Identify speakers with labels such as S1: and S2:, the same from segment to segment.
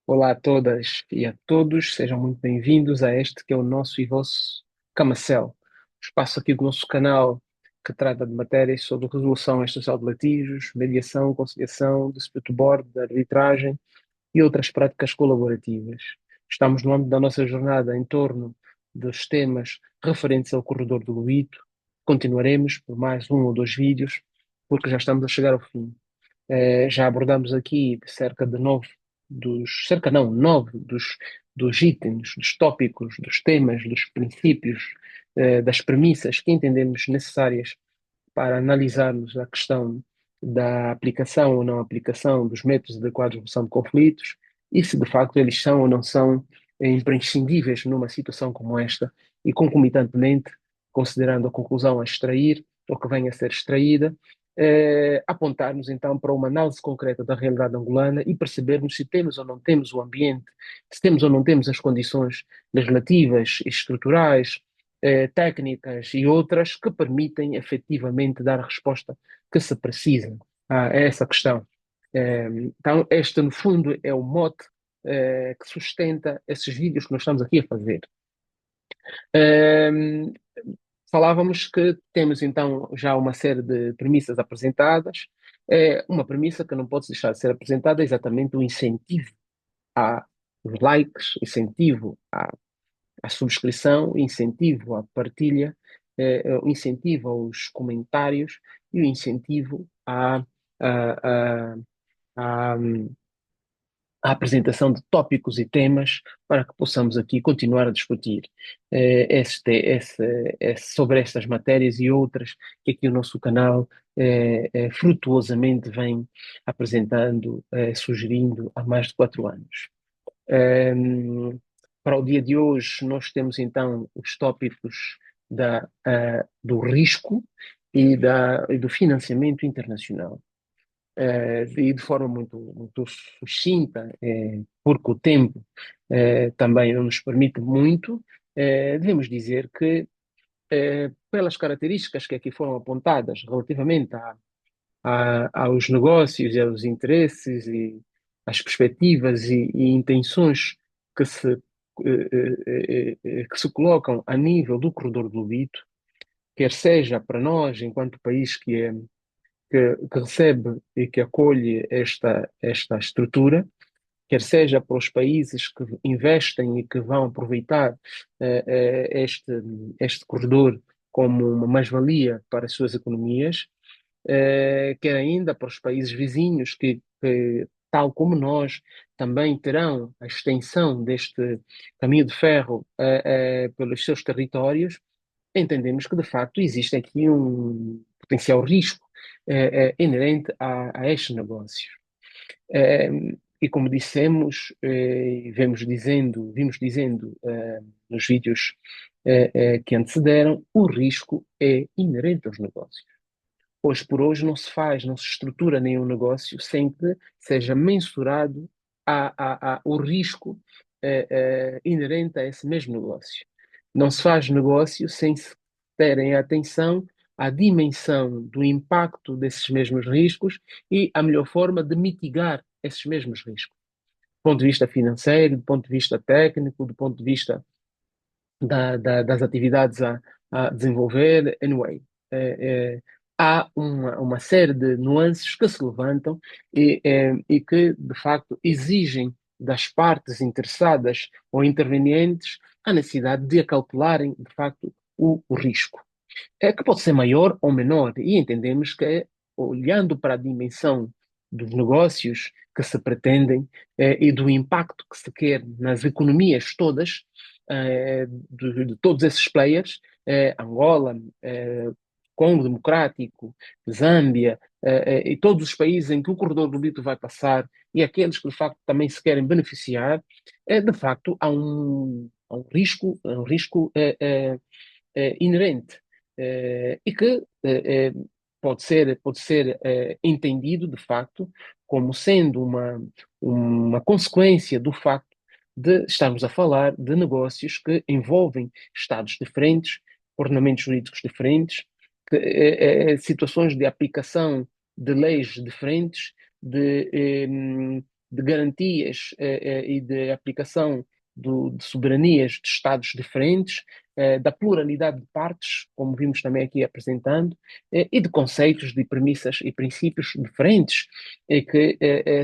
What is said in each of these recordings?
S1: Olá a todas e a todos, sejam muito bem-vindos a este que é o nosso e vosso Camacel, o espaço aqui do nosso canal que trata de matérias sobre resolução extrajudicial de litígios, mediação, conciliação, dispute board, de arbitragem e outras práticas colaborativas. Estamos no âmbito da nossa jornada em torno dos temas referentes ao corredor do Lubito. Continuaremos por mais um ou dois vídeos, porque já estamos a chegar ao fim. Já abordamos aqui cerca de nove dos itens, dos tópicos, dos temas, dos princípios, das premissas que entendemos necessárias para analisarmos a questão da aplicação ou não aplicação dos métodos adequados de resolução de conflitos e se de facto eles são ou não são imprescindíveis numa situação como esta e concomitantemente, considerando a conclusão a extrair ou que venha a ser extraída, apontarmos então para uma análise concreta da realidade angolana e percebermos se temos ou não temos o ambiente, se temos ou não temos as condições legislativas e estruturais, técnicas e outras que permitem efetivamente dar a resposta que se precisa a essa questão. Então, este, no fundo, é o mote que sustenta esses vídeos que nós estamos aqui a fazer. Um, Falávamos que temos então já uma série de premissas apresentadas. Uma premissa que não pode deixar de ser apresentada é exatamente o incentivo a os likes, incentivo à subscrição, incentivo à partilha, o incentivo aos comentários e o incentivo à, à, à, a apresentação de tópicos e temas para que possamos aqui continuar a discutir sobre estas matérias e outras que aqui o nosso canal frutuosamente vem apresentando, sugerindo há mais de 4 anos. Um, para o dia de hoje, nós temos então os tópicos do risco e do financiamento internacional. E de forma muito sucinta, porque o tempo também não nos permite muito, devemos dizer que, pelas características que aqui foram apontadas relativamente aos negócios e aos interesses e às perspectivas e intenções que que se colocam a nível do corredor do Lubito, quer seja para nós, enquanto país que recebe e que acolhe esta estrutura, quer seja para os países que investem e que vão aproveitar este corredor como uma mais-valia para as suas economias, quer ainda para os países vizinhos que, tal como nós, também terão a extensão deste caminho de ferro pelos seus territórios, entendemos que, de facto, existe aqui um potencial risco inerente a estes negócios. Eh, e como dissemos, vimos dizendo nos vídeos que antecederam, o risco é inerente aos negócios. Hoje por hoje não se faz, não se estrutura nenhum negócio sem que seja mensurado o risco inerente a esse mesmo negócio. Não se faz negócio sem se terem atenção à dimensão do impacto desses mesmos riscos e à melhor forma de mitigar esses mesmos riscos. Do ponto de vista financeiro, do ponto de vista técnico, do ponto de vista das atividades a desenvolver, anyway. Há uma série de nuances que se levantam e que, de facto, exigem das partes interessadas ou intervenientes a necessidade de acautelarem, de facto, o risco. Que pode ser maior ou menor, e entendemos que, olhando para a dimensão dos negócios que se pretendem e do impacto que se quer nas economias todas, de todos esses players, Angola, Congo Democrático, Zâmbia, e todos os países em que o corredor do litro vai passar e aqueles que de facto também se querem beneficiar, de facto há um risco inerente e que pode ser entendido de facto como sendo uma consequência do facto de estarmos a falar de negócios que envolvem Estados diferentes, ordenamentos jurídicos diferentes, situações de aplicação de leis diferentes, de de garantias e de aplicação de soberanias de Estados diferentes, da pluralidade de partes, como vimos também aqui apresentando, e de conceitos, de premissas e princípios diferentes, que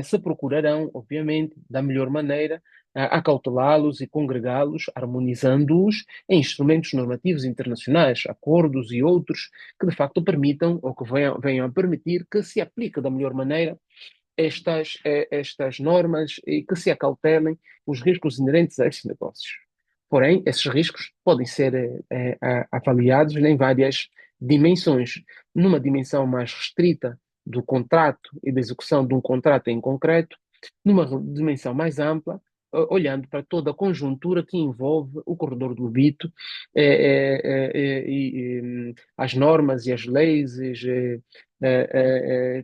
S1: se procurarão, obviamente, da melhor maneira, acautelá-los e congregá-los, harmonizando-os em instrumentos normativos internacionais, acordos e outros, que de facto permitam, ou que venham a permitir, que se aplique da melhor maneira estas normas e que se acautelem os riscos inerentes a estes negócios. Porém, esses riscos podem ser avaliados em várias dimensões. Numa dimensão mais restrita do contrato e da execução de um contrato em concreto, numa dimensão mais ampla, olhando para toda a conjuntura que envolve o corredor do Lobito as normas e as leis,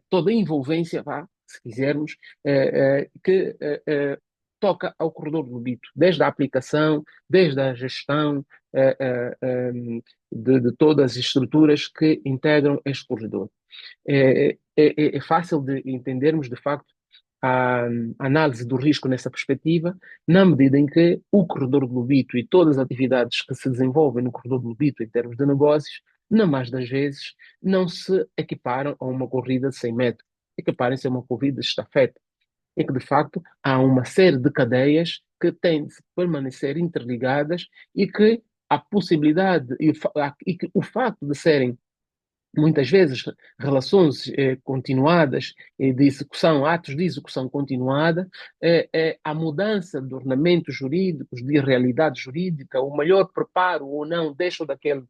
S1: toda a envolvência, vá, se quisermos, que toca ao corredor do Lobito, desde a aplicação, desde a gestão de todas as estruturas que integram este corredor. É fácil de entendermos, de facto, a análise do risco nessa perspectiva, na medida em que o corredor do Lobito e todas as atividades que se desenvolvem no corredor do Lobito em termos de negócios, na mais das vezes, não se equiparam a uma corrida de 100 metros, equiparem-se a uma corrida de estafeta, em que, de facto, há uma série de cadeias que têm de permanecer interligadas e que a possibilidade e que o facto de serem muitas vezes relações continuadas de execução, atos de execução continuada, a mudança de ornamentos jurídicos, de realidade jurídica, o maior preparo ou não deixa daquele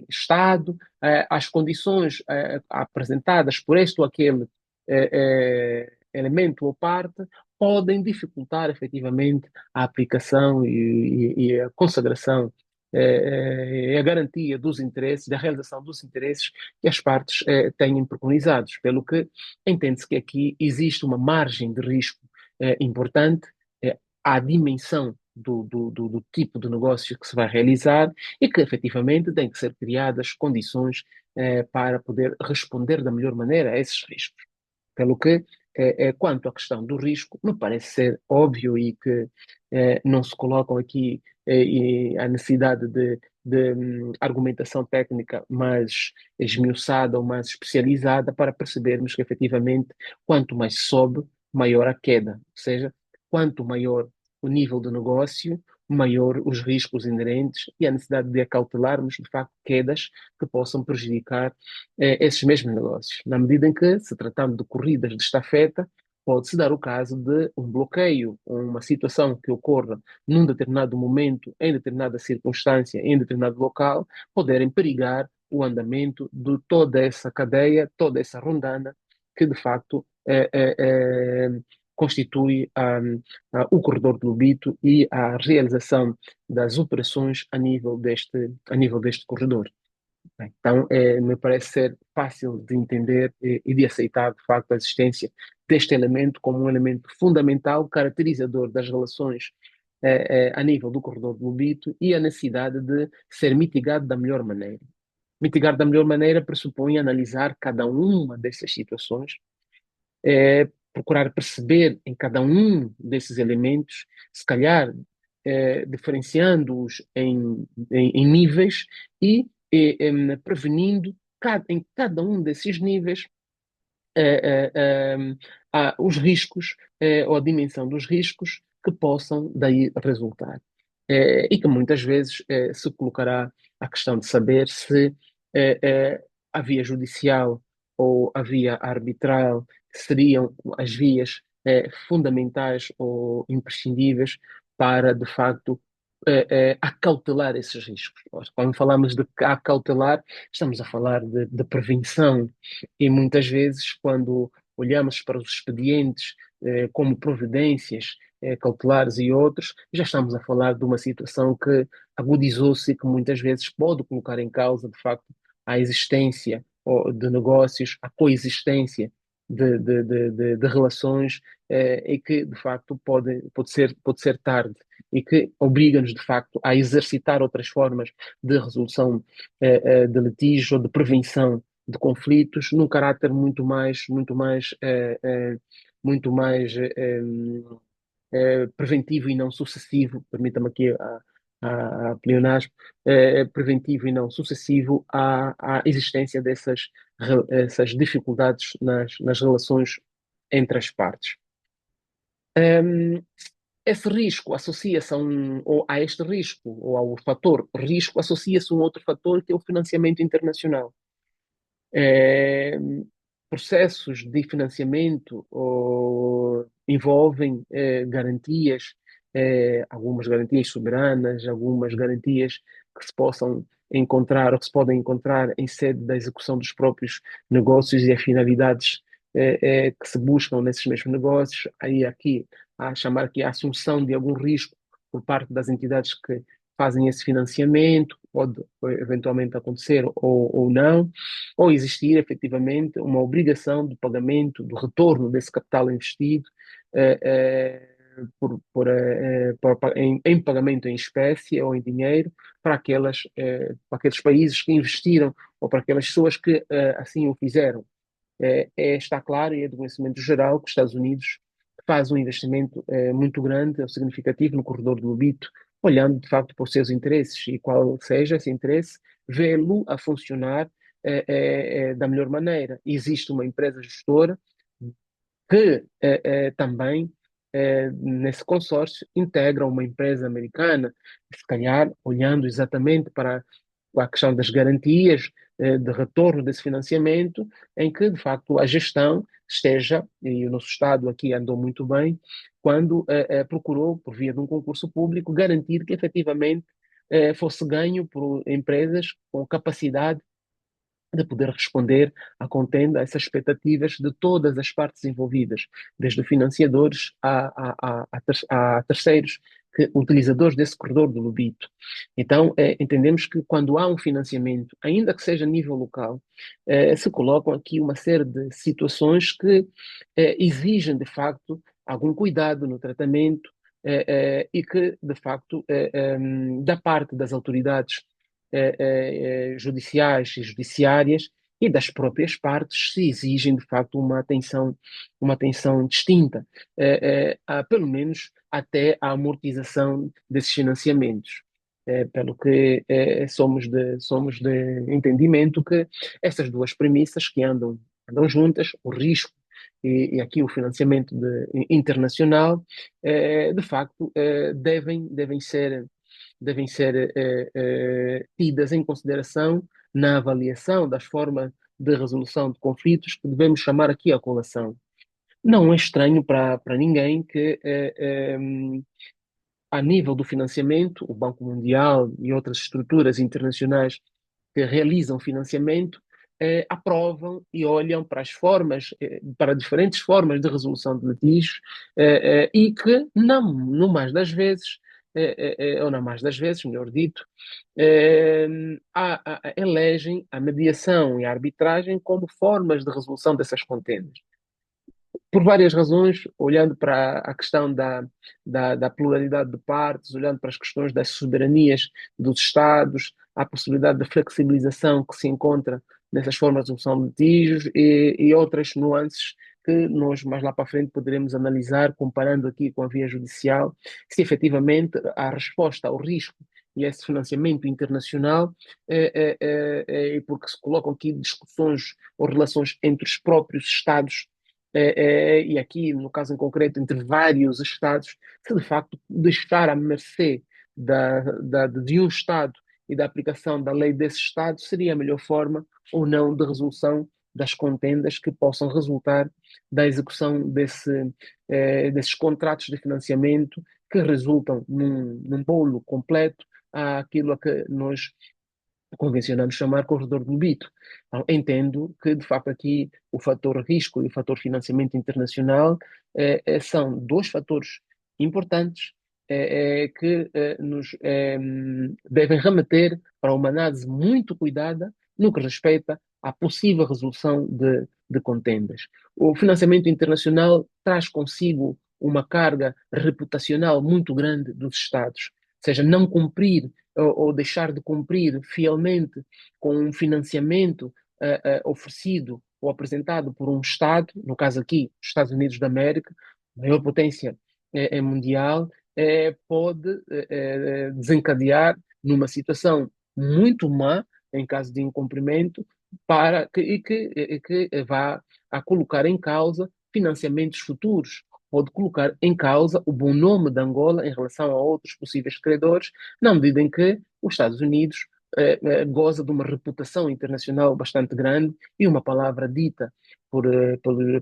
S1: Estado, as condições apresentadas por este ou aquele elemento ou parte, podem dificultar efetivamente a aplicação e a consagração a garantia dos interesses, da realização dos interesses que as partes têm preconizados, pelo que entende-se que aqui existe uma margem de risco importante à dimensão do tipo de negócio que se vai realizar e que efetivamente têm que ser criadas condições para poder responder da melhor maneira a esses riscos. Pelo que, quanto à questão do risco, me parece ser óbvio e que não se colocam aqui a necessidade de argumentação técnica mais esmiuçada ou mais especializada para percebermos que, efetivamente, quanto mais sobe, maior a queda. Ou seja, quanto maior o nível de negócio, maior os riscos inerentes e a necessidade de acautelarmos, de facto, quedas que possam prejudicar esses mesmos negócios. Na medida em que, se tratando de corridas de estafeta, pode-se dar o caso de um bloqueio, uma situação que ocorra num determinado momento, em determinada circunstância, em determinado local, poderem perigar o andamento de toda essa cadeia, toda essa rondana, que de facto constitui o corredor do Lobito e a realização das operações a nível deste corredor. Então, me parece ser fácil de entender e de aceitar, de facto, a existência deste elemento como um elemento fundamental, caracterizador das relações a nível do corredor do Lobito e a necessidade de ser mitigado da melhor maneira. Mitigar da melhor maneira pressupõe analisar cada uma dessas situações, procurar perceber em cada um desses elementos, se calhar diferenciando-os em níveis e prevenindo em cada um desses níveis os riscos ou a dimensão dos riscos que possam daí resultar. E que muitas vezes se colocará a questão de saber se a via judicial ou a via arbitral seriam as vias fundamentais ou imprescindíveis para, de facto, acautelar esses riscos. Quando falamos de acautelar, estamos a falar de prevenção e muitas vezes quando olhamos para os expedientes como providências cautelares e outros, já estamos a falar de uma situação que agudizou-se e que muitas vezes pode colocar em causa, de facto, a existência de negócios, a coexistência de relações e que, de facto, pode ser tarde e que obriga-nos, de facto, a exercitar outras formas de resolução de litígio ou de prevenção de conflitos, num caráter muito mais preventivo e não sucessivo, permita-me aqui a pleonasmo, preventivo e não sucessivo à existência essas dificuldades nas relações entre as partes. Um, Esse risco associa-se ou a este risco, ou ao fator risco, associa-se um outro fator que é o financiamento internacional. Eh, Processos de financiamento envolvem garantias, algumas garantias soberanas, algumas garantias que se possam encontrar ou que se podem encontrar em sede da execução dos próprios negócios e as finalidades que se buscam nesses mesmos negócios. Aí aqui, a chamar aqui a assunção de algum risco por parte das entidades que fazem esse financiamento, pode eventualmente acontecer ou não, ou existir efetivamente uma obrigação de pagamento, do retorno desse capital investido eh, eh, em pagamento em espécie ou em dinheiro para aqueles países que investiram ou para aquelas pessoas que assim o fizeram. Está claro e é do conhecimento geral que os Estados Unidos faz um investimento muito grande ou significativo no corredor do Lobito, olhando de facto para os seus interesses e qual seja esse interesse, vê-lo a funcionar da melhor maneira. Existe uma empresa gestora que também, nesse consórcio, integra uma empresa americana, se calhar olhando exatamente para a questão das garantias de retorno desse financiamento, em que, de facto, a gestão esteja, e o nosso Estado aqui andou muito bem, quando procurou, por via de um concurso público, garantir que efetivamente fosse ganho por empresas com capacidade de poder responder à contenda, a essas expectativas de todas as partes envolvidas, desde financiadores a terceiros, utilizadores desse corredor do Lobito. Então, entendemos que quando há um financiamento, ainda que seja a nível local, se colocam aqui uma série de situações que exigem, de facto, algum cuidado no tratamento e que, de facto, da parte das autoridades judiciais e judiciárias e das próprias partes se exigem, de facto, uma atenção distinta, pelo menos até a amortização desses financiamentos. Pelo que somos de entendimento que essas duas premissas que andam juntas, o risco e aqui o financiamento internacional, de facto, devem ser tidas em consideração na avaliação das formas de resolução de conflitos que devemos chamar aqui a colação. Não é estranho para ninguém que, a nível do financiamento, o Banco Mundial e outras estruturas internacionais que realizam financiamento aprovam e olham para as formas, para diferentes formas de resolução de litígios e que, não, no mais das vezes, ou não mais das vezes, melhor dito, eh, elegem a mediação e a arbitragem como formas de resolução dessas contendas por várias razões, olhando para a questão da pluralidade de partes, olhando para as questões das soberanias dos Estados, a possibilidade de flexibilização que se encontra nessas formas de resolução de litígios e outras nuances que nós mais lá para frente poderemos analisar, comparando aqui com a via judicial, se efetivamente a resposta ao risco e esse financiamento internacional, porque se colocam aqui discussões ou relações entre os próprios Estados e aqui, no caso em concreto, entre vários Estados, se de facto deixar à mercê de um Estado e da aplicação da lei desse Estado seria a melhor forma ou não de resolução das contendas que possam resultar da execução desses contratos de financiamento que resultam num bolo completo àquilo a que nós convencionamos chamar corredor de Lobito. Então, entendo que, de facto, aqui o fator risco e o fator financiamento internacional são dois fatores importantes que nos devem remeter para uma análise muito cuidada no que respeita à possível resolução de contendas. O financiamento internacional traz consigo uma carga reputacional muito grande dos Estados, ou seja, não cumprir ou deixar de cumprir fielmente com um financiamento oferecido ou apresentado por um Estado, no caso aqui, os Estados Unidos da América, maior potência mundial, pode desencadear numa situação muito má, em caso de incumprimento, e que vá a colocar em causa financiamentos futuros. Pode colocar em causa o bom nome de Angola em relação a outros possíveis credores, na medida em que os Estados Unidos goza de uma reputação internacional bastante grande e uma palavra dita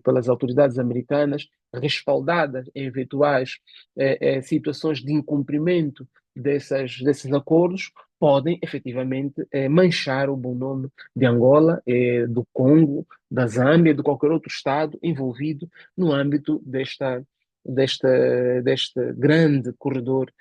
S1: pelas autoridades americanas, respaldadas em eventuais situações de incumprimento desses acordos, podem efetivamente manchar o bom nome de Angola, do Congo, da Zâmbia, de qualquer outro Estado envolvido no âmbito deste grande corredor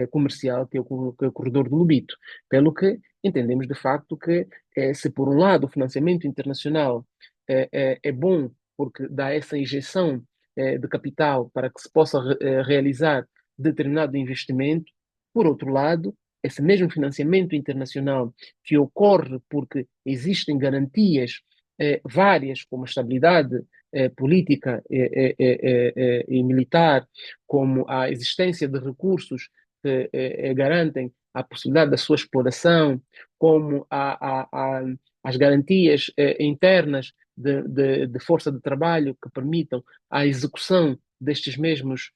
S1: comercial que é o corredor do Lubito. Pelo que entendemos de facto que, se por um lado o financiamento internacional é bom porque dá essa injeção de capital para que se possa realizar determinado investimento, por outro lado, esse mesmo financiamento internacional que ocorre porque existem garantias várias, como a estabilidade política e militar, como a existência de recursos que garantem a possibilidade da sua exploração, como as garantias internas de força de trabalho que permitam a execução destes mesmos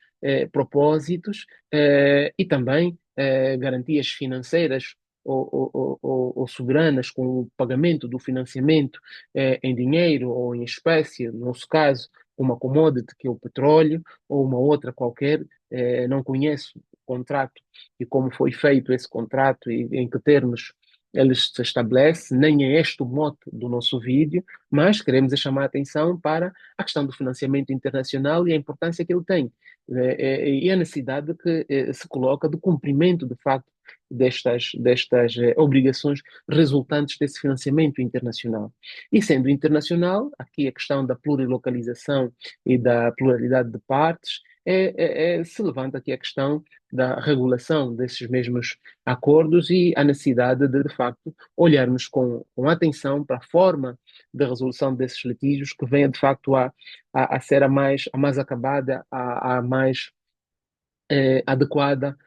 S1: propósitos e também garantias financeiras ou soberanas com o pagamento do financiamento em dinheiro ou em espécie, no nosso caso, uma commodity que é o petróleo ou uma outra qualquer, não conheço o contrato e como foi feito esse contrato e em que termos ele se estabelece, nem é este o mote do nosso vídeo, mas queremos é chamar a atenção para a questão do financiamento internacional e a importância que ele tem, e a necessidade que se coloca do cumprimento, de facto, destas obrigações resultantes desse financiamento internacional. E sendo internacional, aqui a questão da plurilocalização e da pluralidade de partes, se levanta aqui a questão da regulação desses mesmos acordos e a necessidade de facto, olharmos com atenção para a forma de resolução desses litígios que venha, de facto, a ser a mais acabada, a mais adequada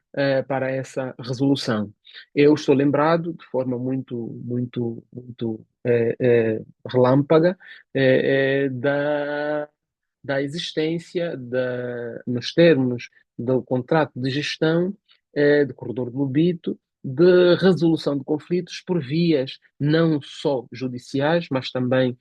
S1: para essa resolução. Eu estou lembrado, de forma muito relâmpaga, da existência, nos termos do contrato de gestão do corredor do Lobito, de resolução de conflitos por vias não só judiciais, mas também,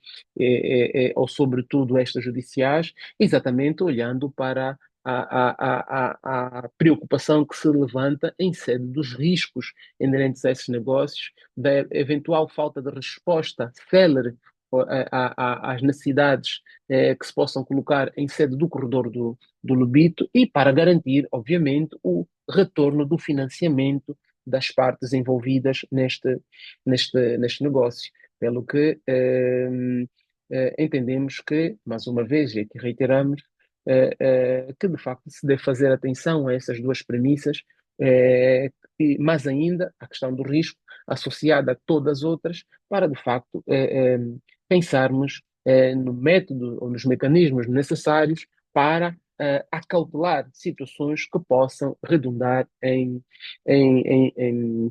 S1: ou sobretudo extrajudiciais, exatamente olhando para a preocupação que se levanta em sede dos riscos inerentes a esses negócios, da eventual falta de resposta célere às necessidades que se possam colocar em sede do corredor do Lobito e para garantir, obviamente, o retorno do financiamento das partes envolvidas neste negócio. Pelo que entendemos que, mais uma vez, e aqui reiteramos, que de facto se deve fazer atenção a essas duas premissas, e mais ainda a questão do risco associada a todas as outras, para de facto pensarmos no método ou nos mecanismos necessários para acautelar situações que possam redundar em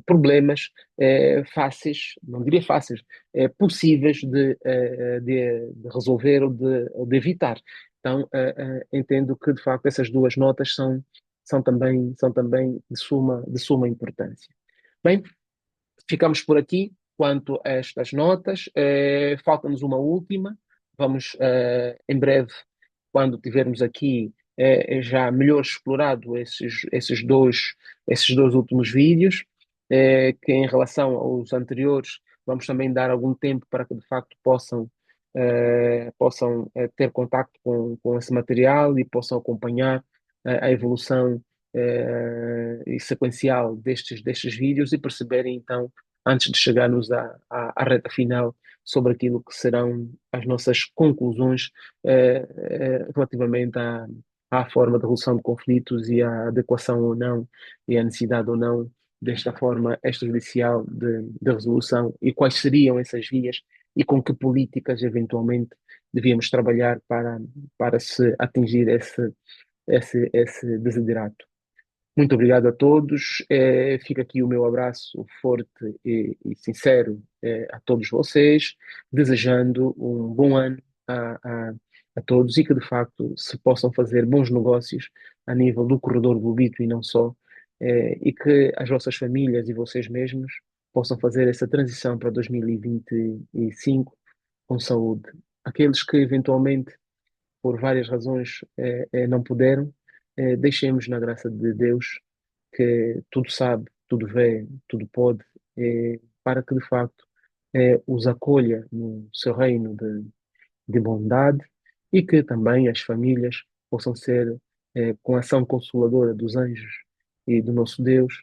S1: problemas fáceis, não diria fáceis, possíveis de resolver ou de evitar. Então, entendo que, de facto, essas duas notas são também de suma importância. Bem, ficamos por aqui quanto a estas notas. Falta-nos uma última. Vamos, em breve, quando tivermos aqui já melhor explorado esses dois últimos vídeos, que em relação aos anteriores, vamos também dar algum tempo para que, de facto, possam ter contacto com esse material e possam acompanhar a evolução e sequencial destes vídeos e perceberem, então, antes de chegarmos à reta final, sobre aquilo que serão as nossas conclusões relativamente à forma de resolução de conflitos e à adequação ou não, e à necessidade ou não desta forma extrajudicial de resolução e quais seriam essas vias e com que políticas eventualmente devíamos trabalhar para se atingir esse desiderato. Muito obrigado a todos. Fica aqui o meu abraço forte e sincero a todos vocês, desejando um bom ano a todos e que de facto se possam fazer bons negócios a nível do corredor do Lobito e não só, e que as vossas famílias e vocês mesmos possam fazer essa transição para 2025 com saúde. Aqueles que eventualmente por várias razões não puderam, deixemos na graça de Deus que tudo sabe, tudo vê, tudo pode, para que de facto os acolha no seu reino de bondade e que também as famílias possam ser, com a ação consoladora dos anjos e do nosso Deus,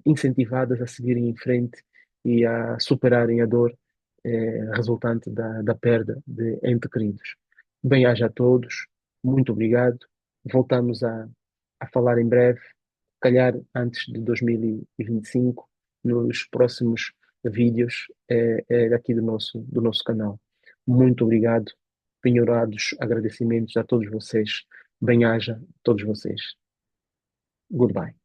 S1: incentivadas a seguirem em frente e a superarem a dor, resultante da perda de entes queridos. Bem-aja a todos, muito obrigado. Voltamos a falar em breve, calhar antes de 2025, nos próximos vídeos aqui do nosso canal. Muito obrigado, penhorados agradecimentos a todos vocês. Bem-aja a todos vocês. Goodbye.